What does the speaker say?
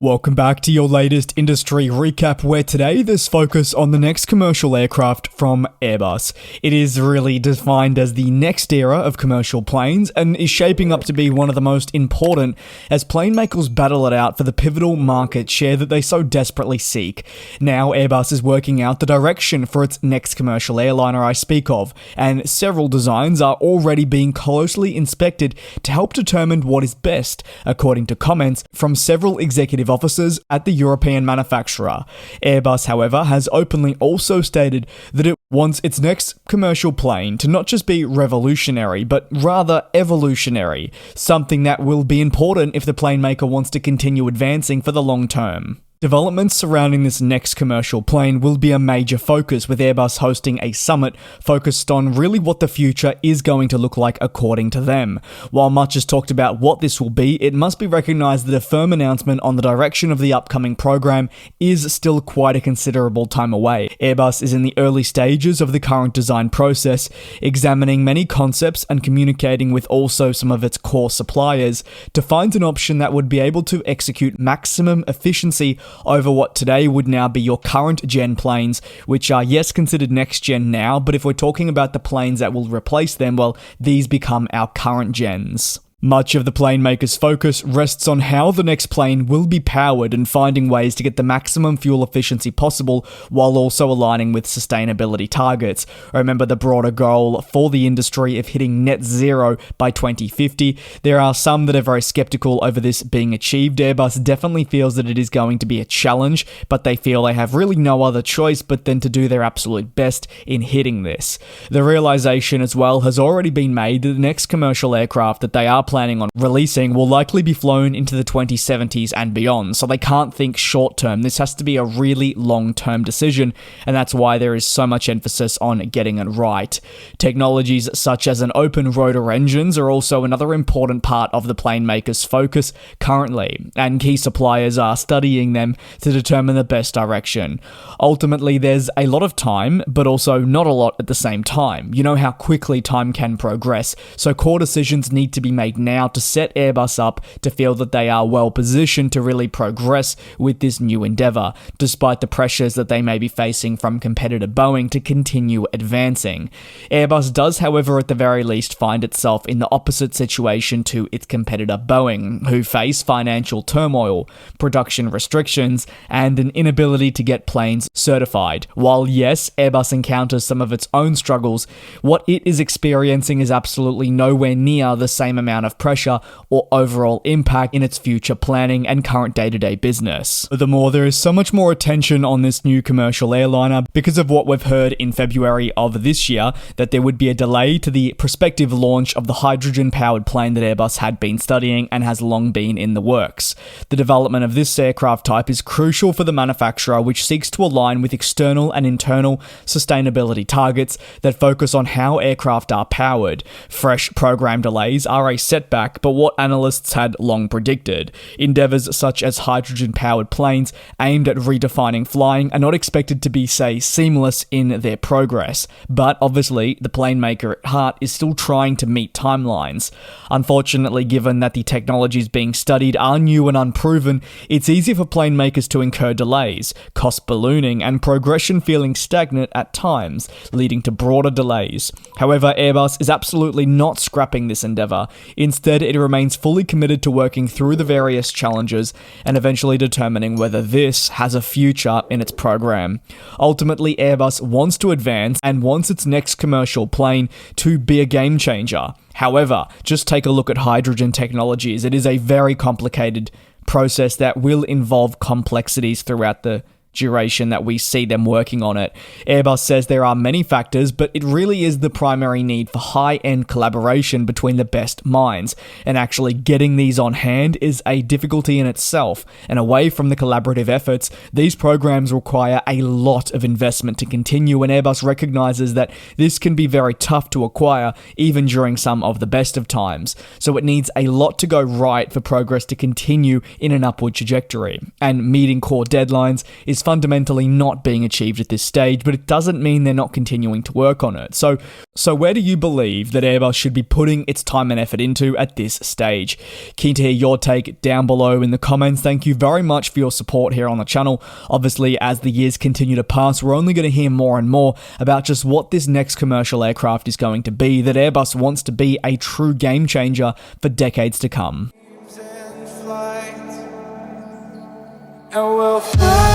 Welcome back to your latest industry recap, where today there's focus on the next commercial aircraft from Airbus. It is really defined as the next era of commercial planes and is shaping up to be one of the most important as plane makers battle it out for the pivotal market share that they so desperately seek. Now Airbus is working out the direction for its next commercial airliner I speak of, and several designs are already being closely inspected to help determine what is best, according to comments from several executive officers at the European manufacturer. Airbus, however, has openly also stated that it wants its next commercial plane to not just be revolutionary, but rather evolutionary, something that will be important if the plane maker wants to continue advancing for the long term. Developments surrounding this next commercial plane will be a major focus, with Airbus hosting a summit focused on really what the future is going to look like according to them. While much is talked about what this will be, it must be recognised that a firm announcement on the direction of the upcoming program is still quite a considerable time away. Airbus is in the early stages of the current design process, examining many concepts and communicating with also some of its core suppliers to find an option that would be able to execute maximum efficiency over what today would now be your current gen planes, which are yes considered next gen now, but if we're talking about the planes that will replace them, well, these become our current gens. Much of the plane maker's focus rests on how the next plane will be powered and finding ways to get the maximum fuel efficiency possible while also aligning with sustainability targets. Remember the broader goal for the industry of hitting net zero by 2050. There are some that are very skeptical over this being achieved. Airbus definitely feels that it is going to be a challenge, but they feel they have really no other choice but then to do their absolute best in hitting this. The realization as well has already been made that the next commercial aircraft that they are planning on releasing will likely be flown into the 2070s and beyond, so they can't think short term. This has to be a really long-term decision, and that's why there is so much emphasis on getting it right. Technologies such as an open rotor engines are also another important part of the plane maker's focus currently, and key suppliers are studying them to determine the best direction. Ultimately, there's a lot of time, but also not a lot at the same time. You know how quickly time can progress, so core decisions need to be made now to set Airbus up to feel that they are well positioned to really progress with this new endeavour, despite the pressures that they may be facing from competitor Boeing to continue advancing. Airbus does, however, at the very least find itself in the opposite situation to its competitor Boeing, who face financial turmoil, production restrictions, and an inability to get planes certified. While yes, Airbus encounters some of its own struggles, what it is experiencing is absolutely nowhere near the same amount of pressure or overall impact in its future planning and current day-to-day business. Furthermore, there is so much more attention on this new commercial airliner because of what we've heard in February of this year, that there would be a delay to the prospective launch of the hydrogen-powered plane that Airbus had been studying and has long been in the works. The development of this aircraft type is crucial for the manufacturer, which seeks to align with external and internal sustainability targets that focus on how aircraft are powered. Fresh program delays are a setback, but what analysts had long predicted. Endeavours such as hydrogen-powered planes aimed at redefining flying are not expected to be, say, seamless in their progress, but obviously the plane maker at heart is still trying to meet timelines. Unfortunately, given that the technologies being studied are new and unproven, it's easy for plane makers to incur delays, cost ballooning, and progression feeling stagnant at times, leading to broader delays. However, Airbus is absolutely not scrapping this endeavour. Instead, it remains fully committed to working through the various challenges and eventually determining whether this has a future in its program. Ultimately, Airbus wants to advance and wants its next commercial plane to be a game changer. However, just take a look at hydrogen technologies. It is a very complicated process that will involve complexities throughout the duration that we see them working on it. Airbus says there are many factors, but it really is the primary need for high-end collaboration between the best minds, and actually getting these on hand is a difficulty in itself, and away from the collaborative efforts, these programs require a lot of investment to continue, and Airbus recognizes that this can be very tough to acquire even during some of the best of times, so it needs a lot to go right for progress to continue in an upward trajectory, and meeting core deadlines is is fundamentally not being achieved at this stage, but it doesn't mean they're not continuing to work on it. So where do you believe that Airbus should be putting its time and effort into at this stage? Keen to hear your take down below in the comments. Thank you very much for your support here on the channel. Obviously, as the years continue to pass, we're only going to hear more and more about just what this next commercial aircraft is going to be, that Airbus wants to be a true game changer for decades to come. And we'll fly.